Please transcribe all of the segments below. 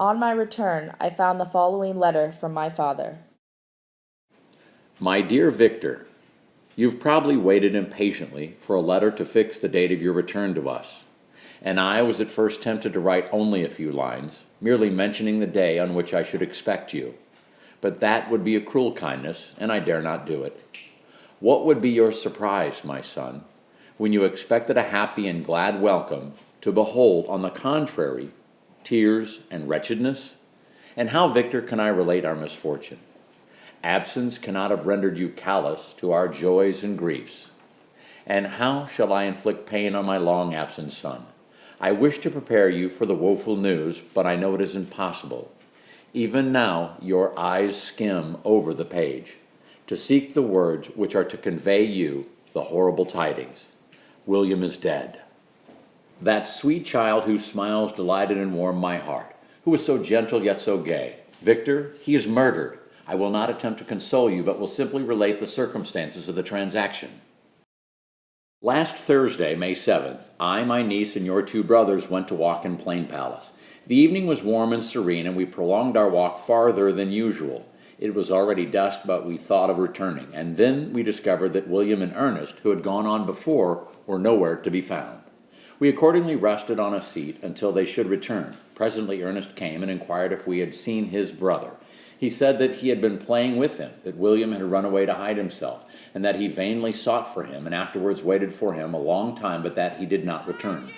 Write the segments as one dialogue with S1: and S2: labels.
S1: On my return, I found the following letter from my father.
S2: My dear Victor, you've probably waited impatiently for a letter to fix the date of your return to us, and I was at first tempted to write only a few lines, merely mentioning the day on which I should expect you. But that would be a cruel kindness, and I dare not do it. What would be your surprise, my son, when you expected a happy and glad welcome, to behold, on the contrary, tears and wretchedness? And how, Victor, can I relate our misfortune? Absence cannot have rendered you callous to our joys and griefs. And how shall I inflict pain on my long-absent son? I wish to prepare you for the woeful news, but I know it is impossible. Even now your eyes skim over the page, to seek the words which are to convey you the horrible tidings. William is dead. That sweet child whose smiles delighted and warmed my heart, who was so gentle yet so gay. Victor, he is murdered. I will not attempt to console you, but will simply relate the circumstances of the transaction. Last Thursday, May 7th, I, my niece, and your two brothers went to walk in Plain Palace. The evening was warm and serene, and we prolonged our walk farther than usual. It was already dusk, but we thought of returning, and then we discovered that William and Ernest, who had gone on before, were nowhere to be found. We accordingly rested on a seat until they should return. Presently Ernest came and inquired if we had seen his brother. He said that he had been playing with him, that William had run away to hide himself, and that he vainly sought for him, and afterwards waited for him a long time, but that he did not return.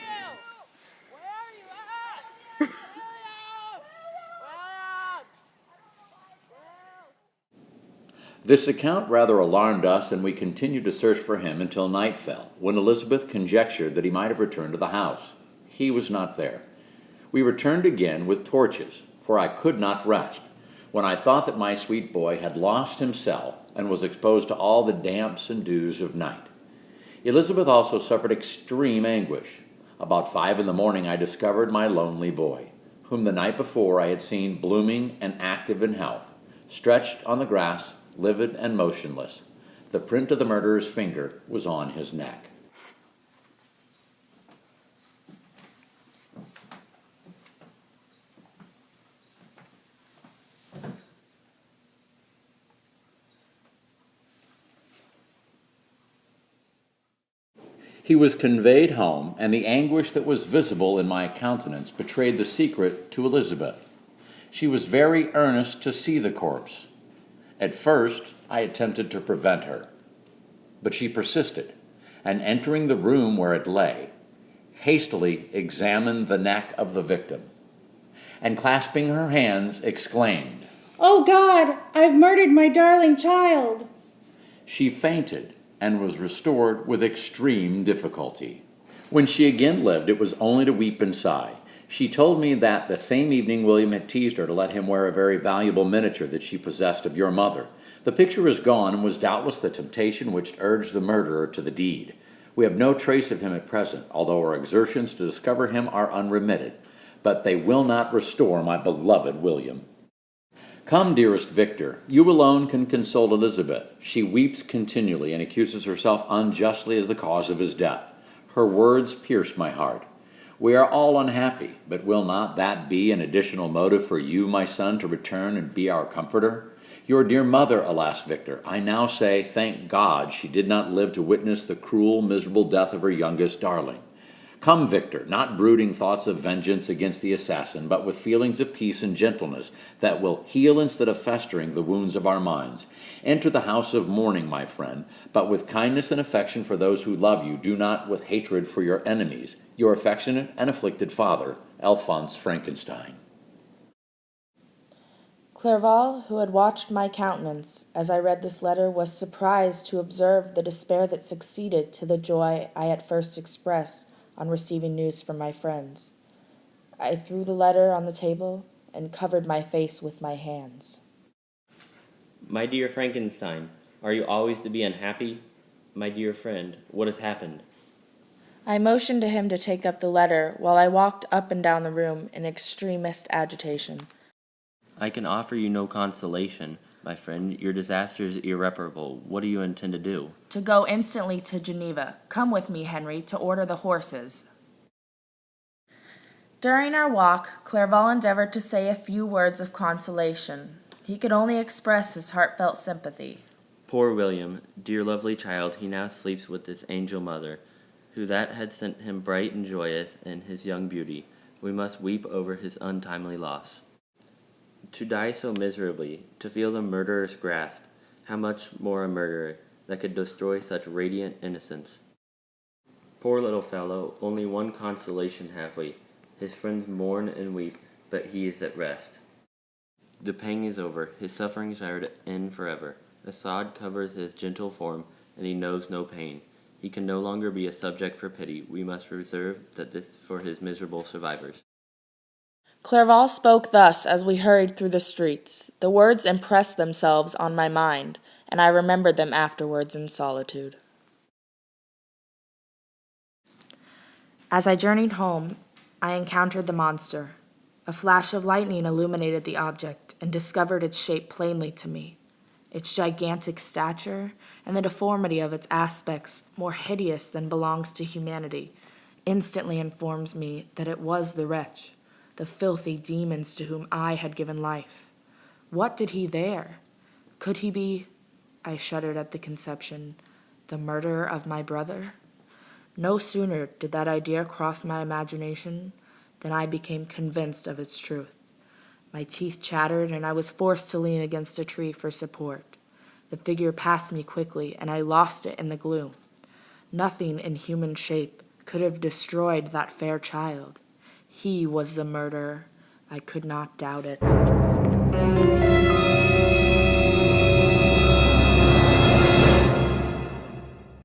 S2: This account rather alarmed us, and we continued to search for him until night fell, when Elizabeth conjectured that he might have returned to the house. He was not there. We returned again with torches, for I could not rest, when I thought that my sweet boy had lost himself and was exposed to all the damps and dews of night. Elizabeth also suffered extreme anguish. About 5 a.m, I discovered my lonely boy, whom the night before I had seen blooming and active in health, stretched on the grass, livid and motionless. The print of the murderer's finger was on his neck. He was conveyed home, and the anguish that was visible in my countenance betrayed the secret to Elizabeth. She was very earnest to see the corpse. At first, I attempted to prevent her, but she persisted, and entering the room where it lay, hastily examined the neck of the victim, and clasping her hands, exclaimed,
S3: "Oh God, I've murdered my darling child!"
S2: She fainted and was restored with extreme difficulty. When she again lived, it was only to weep and sigh. She told me that the same evening William had teased her to let him wear a very valuable miniature that she possessed of your mother. The picture is gone and was doubtless the temptation which urged the murderer to the deed. We have no trace of him at present, although our exertions to discover him are unremitted. But they will not restore my beloved William. Come, dearest Victor, you alone can console Elizabeth. She weeps continually and accuses herself unjustly as the cause of his death. Her words pierce my heart. We are all unhappy, but will not that be an additional motive for you, my son, to return and be our comforter? Your dear mother, alas, Victor, I now say, thank God she did not live to witness the cruel, miserable death of her youngest darling. Come, Victor, not brooding thoughts of vengeance against the assassin, but with feelings of peace and gentleness that will heal instead of festering the wounds of our minds. Enter the house of mourning, my friend, but with kindness and affection for those who love you, do not with hatred for your enemies. Your affectionate and afflicted father, Alphonse Frankenstein.
S1: Clerval, who had watched my countenance as I read this letter, was surprised to observe the despair that succeeded to the joy I at first expressed on receiving news from my friends. I threw the letter on the table and covered my face with my hands.
S4: My dear Frankenstein, are you always to be unhappy? My dear friend, what has happened?
S1: I motioned to him to take up the letter while I walked up and down the room in extremest agitation.
S4: I can offer you no consolation, my friend. Your disaster is irreparable. What do you intend to do?
S1: To go instantly to Geneva. Come with me, Henry, to order the horses. During our walk, Clerval endeavored to say a few words of consolation. He could only express his heartfelt sympathy.
S4: Poor William, dear lovely child, he now sleeps with his angel mother, who that had sent him bright and joyous in his young beauty. We must weep over his untimely loss. To die so miserably, to feel the murderer's grasp, how much more a murderer that could destroy such radiant innocence. Poor little fellow, only one consolation have we. His friends mourn and weep, but he is at rest. The pang is over, his sufferings are to end forever. A sod covers his gentle form, and he knows no pain. He can no longer be a subject for pity. We must reserve this for his miserable survivors.
S1: Clerval spoke thus as we hurried through the streets. The words impressed themselves on my mind, and I remembered them afterwards in solitude. As I journeyed home, I encountered the monster. A flash of lightning illuminated the object and discovered its shape plainly to me. Its gigantic stature and the deformity of its aspects, more hideous than belongs to humanity, instantly informs me that it was the wretch, the filthy demons to whom I had given life. What did he there? Could he be, I shuddered at the conception, the murderer of my brother? No sooner did that idea cross my imagination than I became convinced of its truth. My teeth chattered, and I was forced to lean against a tree for support. The figure passed me quickly, and I lost it in the gloom. Nothing in human shape could have destroyed that fair child. He was the murderer. I could not doubt it.